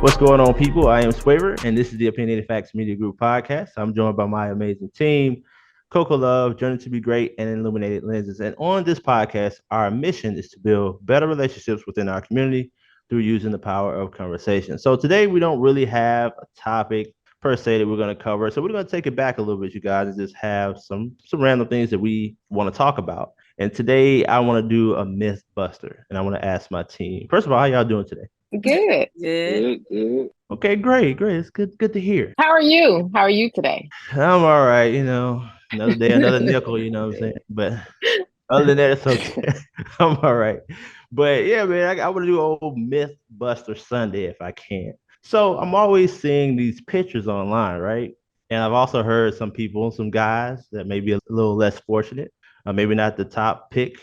What's going on, people? I am Swaver, and this is the Opinionated Facts Media Group podcast. I'm joined by my amazing team, Coco Love, Journey to be Great, and Illuminated Lenses. And on this podcast, our mission is to build better relationships within our community through using the power of conversation. So today, we don't really have a topic per se that we're going to cover. So we're going to take it back a little bit, you guys, and just have some random things that we want to talk about. And today, I want to do a myth buster, and I want to ask my team. First of all, how y'all doing today? Good. Good. Okay, great. It's good to hear. How are you? How are you today? I'm all right, another day, another nickel, you know what I'm saying? But other than that, it's okay. I'm all right. But yeah, man, I want to do an old Myth Buster Sunday if I can. So I'm always seeing these pictures online, right? And I've also heard some guys that may be a little less fortunate, maybe not the top pick.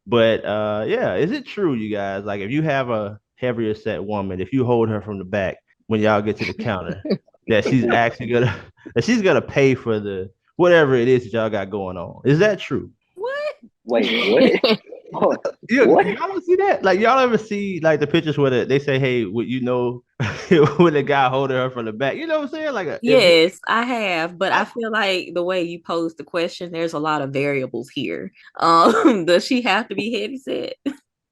But yeah, is it true, you guys? Like if you have a heavier set woman, if you hold her from the back when y'all get to the counter, that she's gonna pay for the whatever it is that y'all got going on. Is that true? What? Wait, what? What? Y'all don't see that? Like y'all ever see like the pictures where they say, "Hey, when the guy holding her from the back," you know what I'm saying? Like, yes, I have, but I feel like the way you posed the question, there's a lot of variables here. Does she have to be heavy set?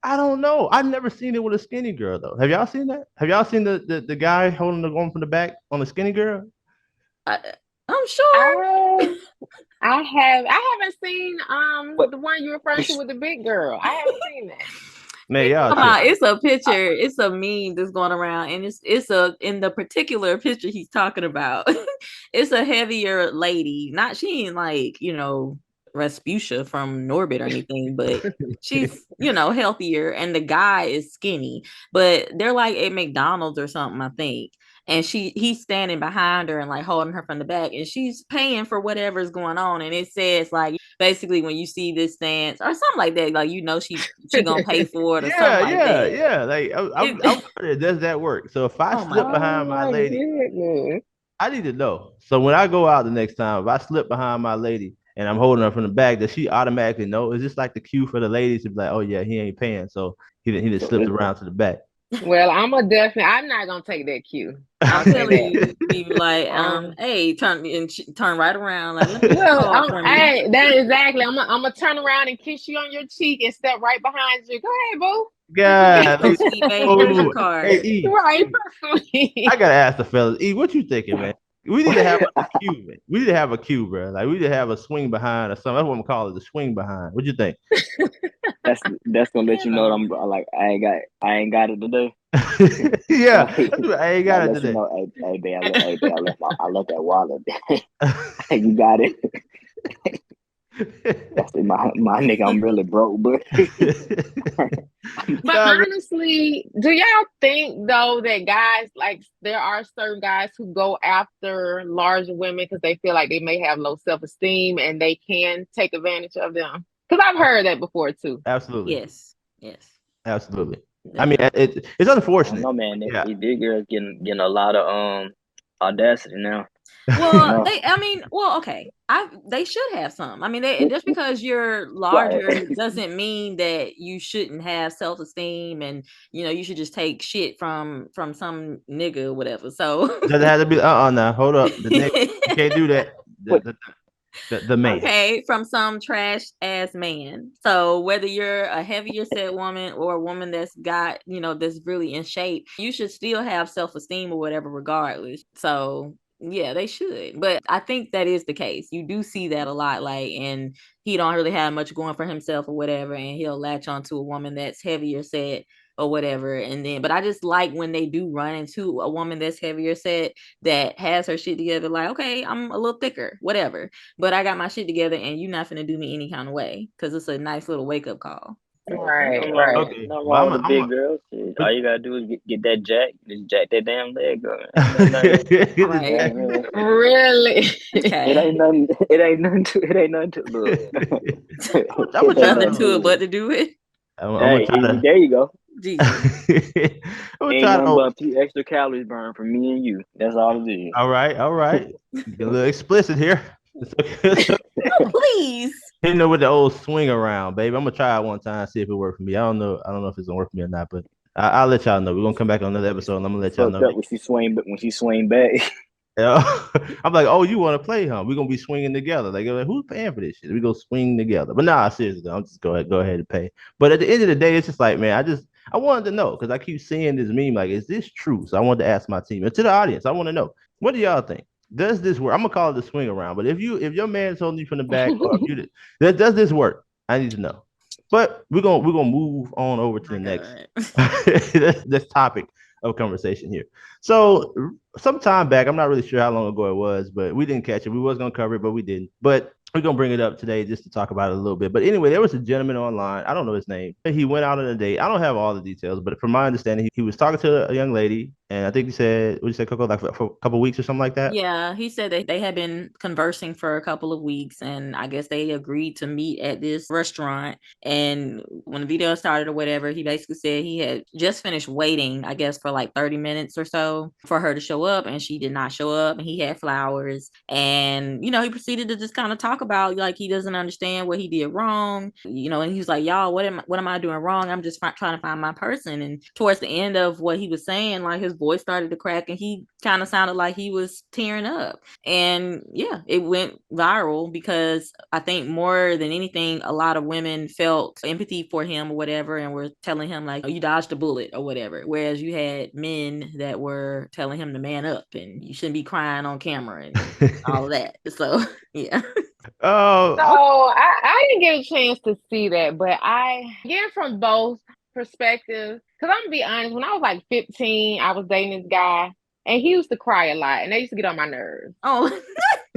I don't know. I've never seen it with a skinny girl though. Have y'all seen that? Have y'all seen the guy holding the woman from the back on the skinny girl? I'm sure. I haven't seen the one you referred to with the big girl. I haven't seen that. Man, y'all. It's a picture. It's a meme that's going around, and it's in the particular picture he's talking about. It's a heavier lady. She ain't like Rasputia from Norbit or anything, but she's healthier, and the guy is skinny. But they're like at McDonald's or something, I think. And he's standing behind her and like holding her from the back, and she's paying for whatever's going on. And it says like basically when you see this stance or something like that, like she gonna pay for it or something like that. Yeah. Like I'm wondering, does that work? So if I slip behind my lady, goodness. I need to know. So when I go out the next time, if I slip behind my lady and I'm holding her from the back, does she automatically know? Is this like the cue for the ladies to be like, oh yeah, he ain't paying, so he just slipped around to the back? Well, I'm not gonna take that cue. I'll tell you, be like, hey, turn right around. Like, hey, that exactly. I'm gonna turn around and kiss you on your cheek and step right behind you. Go ahead, boo. God, here's your card. Hey, E, right. I gotta ask the fellas, E, what you thinking, man? We need to have a cue, man. We need to have a cue, bro. Like we need to have a swing behind or something. That's what I'm calling it, the swing behind. What you think? That's gonna let you know that I'm like I ain't got it today. Yeah, I ain't got it today. You know, hey, babe, I left that wallet. You got it. That's my nigga. I'm really broke, but honestly, do y'all think though that guys like there are certain guys who go after larger women because they feel like they may have low self-esteem and they can take advantage of them? Because I've heard that before too. Absolutely. Yes. Absolutely. I mean, it's unfortunate. No, man. These big girls getting a lot of audacity now. Well, okay. They should have some. I mean, just because you're larger doesn't mean that you shouldn't have self-esteem and you should just take shit from some nigga or whatever. So does it have to be? Now hold up. You can't do that. The man. Okay, from some trash ass man. So whether you're a heavier set woman or a woman that's got that's really in shape, you should still have self-esteem or whatever, regardless. So yeah, they should. But I think that is the case. You do see that a lot, like, and he don't really have much going for himself or whatever, and he'll latch onto a woman that's heavier set or whatever. And then, but I just like when they do run into a woman that's heavier set that has her shit together, like, okay, I'm a little thicker, whatever, but I got my shit together and you're not gonna do me any kind of way, because it's a nice little wake-up call. Right. Okay. No wrong with the big girls. All you gotta do is get that jack, just jack that damn leg up. Right. Really? Okay. It ain't nothing to look. Nothing to it but to do it. There you go. Jesus. Ain't nothing but a few extra calories burned from me and you. That's all it is. All right. Get a little explicit here. Oh, please. You know, with the old swing around, baby. I'm gonna try it one time, see if it works for me. I don't know if it's gonna work for me or not, but I'll let y'all know. We're gonna come back on another episode, and I'm gonna let y'all Fucked know. up when she swing back. Yeah. I'm like, oh, you want to play, huh? We're gonna be swinging together. Like, who's paying for this shit? We go swing together. But nah, seriously, though, I'm just go ahead and pay. But at the end of the day, it's just like, man, I wanted to know because I keep seeing this meme. Like, is this true? So I wanted to ask my team and to the audience. I want to know, what do y'all think? Does this work? I'm gonna call it the swing around. But if your man's holding you from the back, or if you, does this work? I need to know. But we're gonna move on over to the next this topic of conversation here. So some time back, I'm not really sure how long ago it was, but we didn't catch it. We was gonna cover it, but we didn't. But we're gonna bring it up today just to talk about it a little bit. But anyway, there was a gentleman online. I don't know his name. He went out on a date. I don't have all the details, but from my understanding, he was talking to a young lady, and I think he said, "What you say, Coco?" Like for a couple of weeks or something like that. Yeah, he said that they had been conversing for a couple of weeks, and I guess they agreed to meet at this restaurant. And when the video started or whatever, he basically said he had just finished waiting, I guess, for like 30 minutes or so for her to show up, and she did not show up. And he had flowers, and he proceeded to just kind of talk about like he doesn't understand what he did wrong, and he was like, "Y'all, what am I doing wrong? I'm just trying to find my person." And towards the end of what he was saying, like his voice started to crack, and he kind of sounded like he was tearing up. And yeah, it went viral because I think more than anything, a lot of women felt empathy for him or whatever, and were telling him like, "Oh, you dodged a bullet" or whatever. Whereas you had men that were telling him to man up and you shouldn't be crying on camera and all of that. So yeah. Oh, So I didn't get a chance to see that, but I get from both perspectives. Because I'm gonna be honest, when I was like 15, I was dating this guy, and he used to cry a lot, and they used to get on my nerves. Oh.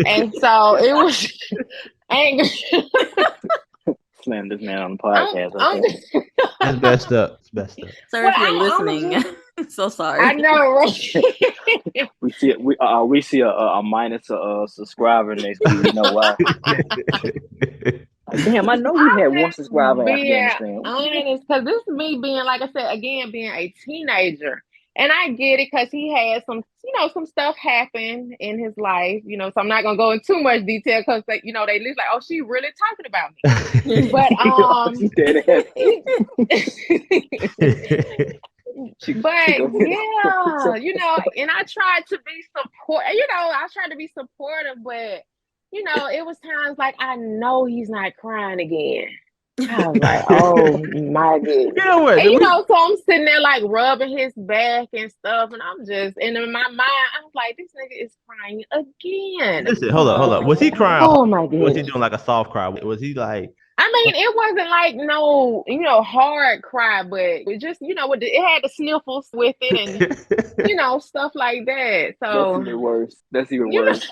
And so it was angry. Slam this man on the podcast. it's messed up. It's messed up. Sir, if you're listening, so sorry. I know, right? we see a minus a subscriber next week. You know why? Damn, I know we had one subscriber in Afghanistan. Honest, because this is me being, like I said, again, being a teenager. And I get it because he had some, some stuff happen in his life, so I'm not going to go into too much detail because, they at least like, oh, she really talking about me. But, and I tried to be supportive, but, it was times like, I know he's not crying again. I was like, oh my goodness. You know what? And, so I'm sitting there like rubbing his back and stuff, and I'm just, and in my mind, I was like, this nigga is crying again. Listen, hold up. Was he crying? Oh my goodness. Was he doing like a soft cry? Was he like? I mean, it wasn't like no, hard cry, but it just, it had the sniffles with it and, stuff like that. So That's even worse.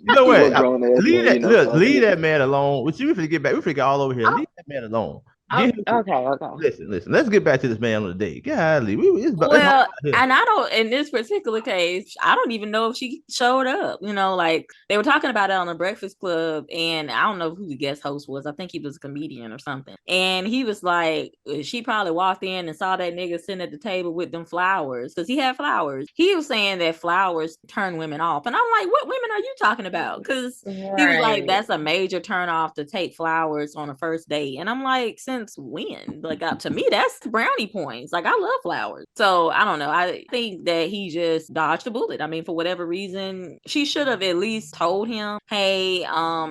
You know what? Leave that man alone. We finna get back. We finna get all over here. Leave that man alone. Okay. Listen. Let's get back to this man on the date. Golly, and I don't. In this particular case, I don't even know if she showed up. Like they were talking about it on the Breakfast Club, and I don't know who the guest host was. I think he was a comedian or something. And he was like, she probably walked in and saw that nigga sitting at the table with them flowers because he had flowers. He was saying that flowers turn women off, and I'm like, what women are you talking about? Because he was like, that's a major turn off to take flowers on a first date, and I'm like, since when? Like, to me, that's brownie points. Like, I love flowers. So I don't know. I think that he just dodged a bullet. I mean, for whatever reason, she should have at least told him, hey,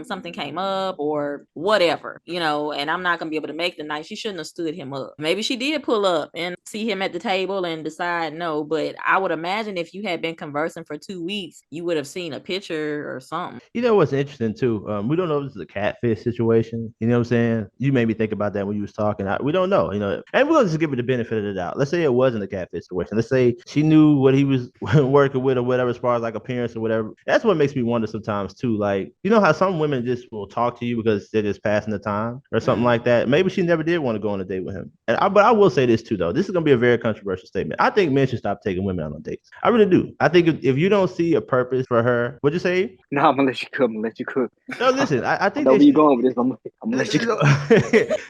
something came up or whatever, and I'm not gonna be able to make the night. She shouldn't have stood him up. Maybe she did pull up and see him at the table and decide no, but I would imagine if you had been conversing for 2 weeks, you would have seen a picture or something. You know what's interesting too? We don't know if this is a catfish situation. You know what I'm saying? You made me think about that when you was talking. We don't know, and we'll just give it the benefit of the doubt. Let's say it wasn't a catfish situation. Let's say she knew what he was working with or whatever, as far as like appearance or whatever. That's what makes me wonder sometimes too. Like, how some women just will talk to you because they're just passing the time or something like that. Maybe she never did want to go on a date with him. But I will say this too, though. This is gonna be a very controversial statement. I think men should stop taking women out on dates. I really do. I think if you don't see a purpose for her, what'd you say? No, I'm gonna let you cook. No, listen. I think where you going with this? I'm gonna let you cook.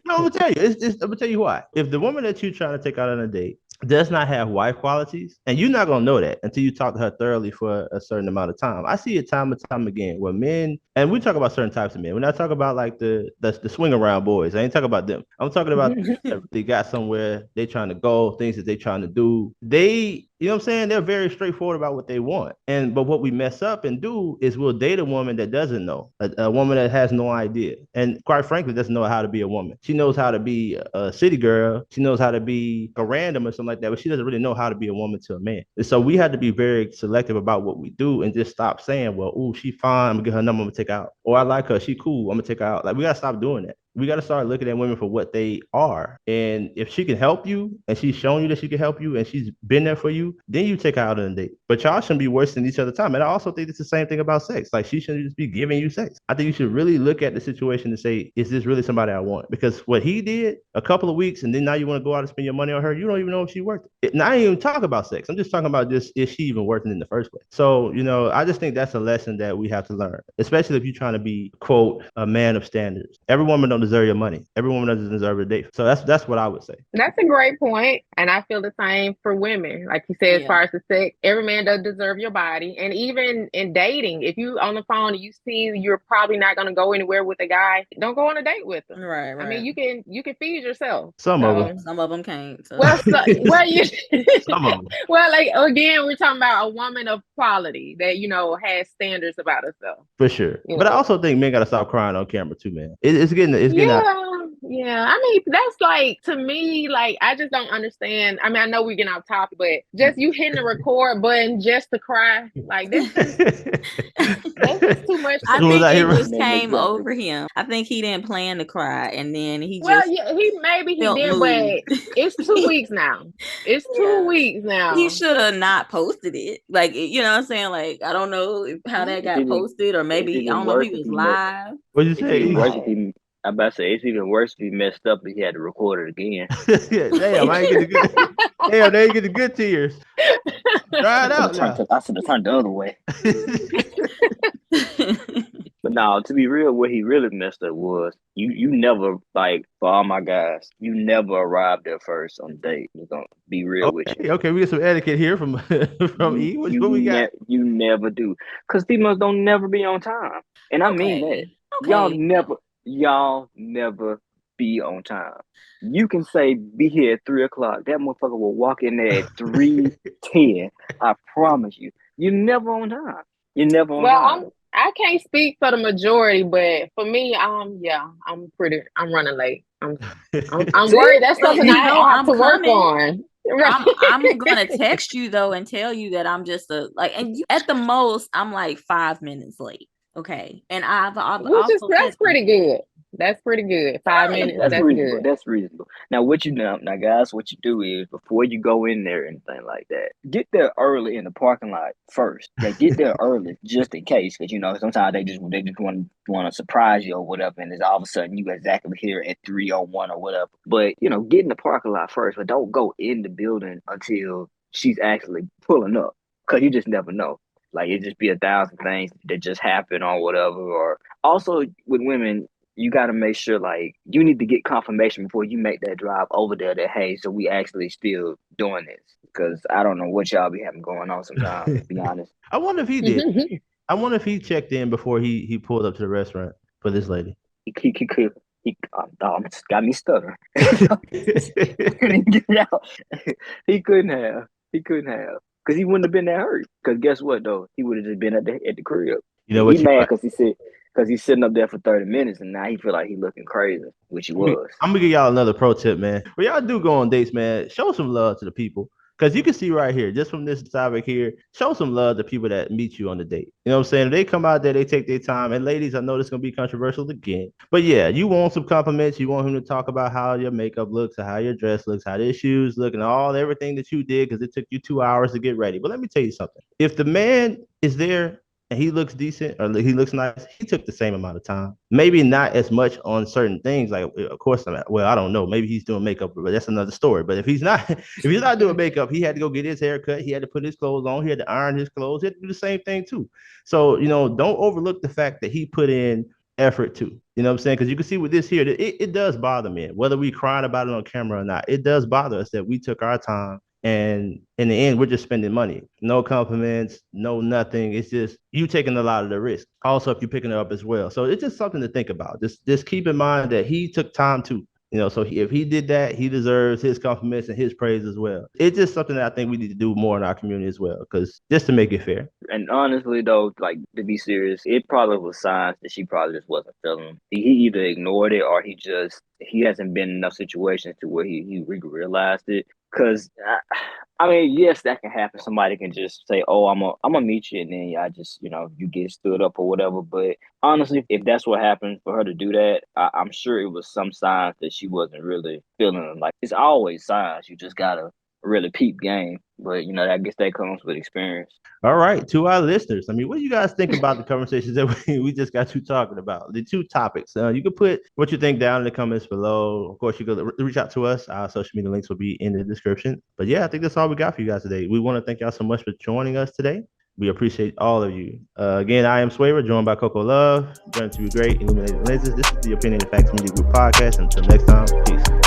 No, I'm gonna tell you. I'm gonna tell you why. If the woman that you're trying to take out on a date does not have wife qualities, and you're not gonna know that until you talk to her thoroughly for a certain amount of time. I see it time and time again where men, and we talk about certain types of men. When I talk about like the swing around boys, I ain't talking about them. I'm talking about they got somewhere they trying to go, things that they trying to do. They, you know what I'm saying? They're very straightforward about what they want. And but what we mess up and do is we'll date a woman that doesn't know, a woman that has no idea, and quite frankly doesn't know how to be a woman. She knows how to be a city girl. She knows how to be a random or something like that, but she doesn't really know how to be a woman to a man. And so we had to be very selective about what we do and just stop saying, well, ooh, she fine. I'm gonna get her number. I'm gonna take her out. Or I like her. She cool. I'm gonna take her out. Like we gotta stop doing that. We got to start looking at women for what they are. And if she can help you and she's shown you that she can help you and she's been there for you, then you take her out on a date. But y'all shouldn't be wasting each other's time. And I also think it's the same thing about sex. Like she shouldn't just be giving you sex. I think you should really look at the situation and say, is this really somebody I want? Because what he did a couple of weeks and then now you want to go out and spend your money on her, you don't even know if she's worth it. Now I ain't even talking about sex. I'm just talking about just is she even worth it in the first place? So, I just think that's a lesson that we have to learn, especially if you're trying to be, quote, a man of standards. Every woman don't deserve your money. Every woman doesn't deserve a date. So that's what I would say. That's a great point. And I feel the same for women. Like you said, as far as the sex, every man doesn't deserve your body. And even in dating, if you on the phone and you see you're probably not going to go anywhere with a guy, don't go on a date with him. Right. I mean, you can feed yourself. Some of them can't. So. Well, you some of them. Well, like again, we're talking about a woman of quality that has standards about herself. For sure. But I also think men gotta stop crying on camera too, man. It's getting out. Yeah. I mean, that's like, to me, like, I just don't understand. I mean, I know we're getting off topic, but just you hitting the record button just to cry, like that's just too much. I think it just came over him. I think he didn't plan to cry, and then he just he did, but it's 2 weeks now. It's 2 weeks now. He should have not posted it. Like, you know what I'm saying? Like, I don't know how that got posted, or maybe I don't know if he was live. What'd you say? I'm about to say it's even worse if he messed up and he had to record it again. Damn, I ain't get the good. Damn, they ain't get the good tears. Try it out. I should have turned the other way. But no, to be real, what he really messed up was you never, like, for all my guys, you never arrived there first on the date. We're gonna be real with you. Okay, we get some etiquette here from E. What we got? You never do, because females don't never be on time, and I mean that. Okay. Y'all never be on time. You can say be here at 3:00. That motherfucker will walk in there at 3:10. I promise you. You're never on time. You're never on time. I can't speak for the majority, but for me, I'm running late. I'm worried. That's something I have to work on. I'm gonna text you though and tell you that I'm just at the most I'm like 5 minutes late. Okay, and that's pretty good. That's pretty good. 5 minutes. That's reasonable. Good. That's reasonable. Now, guys, what you do is before you go in there or anything like that, get there early in the parking lot first. Get there early just in case, because sometimes they just want to surprise you or whatever, and it's all of a sudden you exactly here at 3:01 or whatever. But get in the parking lot first, but don't go in the building until she's actually pulling up, because you just never know. Like, it just be 1,000 things that just happen or whatever. Or also with women, you got to make sure, like, you need to get confirmation before you make that drive over there that, hey, so we actually still doing this. Because I don't know what y'all be having going on sometimes, to be honest. I wonder if he did. I wonder if he checked in before he pulled up to the restaurant for this lady. He got me stuttering. Couldn't get it out. He couldn't have. Because he wouldn't have been that hurt. Because guess what, though? He would have just been at the crib. You know what? He mad because he's sitting up there for 30 minutes and now he feel like he looking crazy, which he was. I'm going to give y'all another pro tip, man. When y'all do go on dates, man, show some love to the people. Because you can see right here, just from this topic here, show some love to people that meet you on the date. You know what I'm saying? If they come out there, they take their time. And ladies, I know this is going to be controversial again. But yeah, you want some compliments. You want him to talk about how your makeup looks, or how your dress looks, how your shoes look, and everything that you did, because it took you 2 hours to get ready. But let me tell you something. If the man is there and he looks decent or he looks nice, he took the same amount of time. Maybe not as much on certain things. Like, of course, I don't know. Maybe he's doing makeup, but that's another story. But if he's not doing makeup, he had to go get his hair cut. He had to put his clothes on. He had to iron his clothes. He had to do the same thing too. So, don't overlook the fact that he put in effort too. You know what I'm saying? Because you can see with this here, it does bother me. Whether we crying about it on camera or not, it does bother us that we took our time And in the end, we're just spending money. No compliments, no nothing. It's just you taking a lot of the risk. Also, if you're picking it up as well. So it's just something to think about. Just keep in mind that he took time to. So if he did that, he deserves his compliments and his praise as well. It's just something that I think we need to do more in our community as well, because just to make it fair. And honestly, though, like to be serious, it probably was signs that she probably just wasn't feeling him. He either ignored it or he hasn't been in enough situations to where he realized it. Because I mean, yes, that can happen. Somebody can just say, "Oh, I'm gonna meet you," and then I just you get stood up or whatever. But honestly, if that's what happened for her to do that, I'm sure it was some signs that she wasn't really feeling him. Like it's always signs. You just gotta really peep game. But I guess that comes with experience. All right, to our listeners, I mean, what do you guys think about the conversations that we just got to talking about? The two topics. You can put what you think down in the comments below. Of course, you can reach out to us. Our social media links will be in the description. But yeah, I think that's all we got for you guys today. We want to thank y'all so much for joining us today. We appreciate all of you. Again, I am Swaver, joined by Coco Love. Joined to be great, Illuminated Lenses. This is the Opinionated Facts Media Group podcast. Until next time, peace.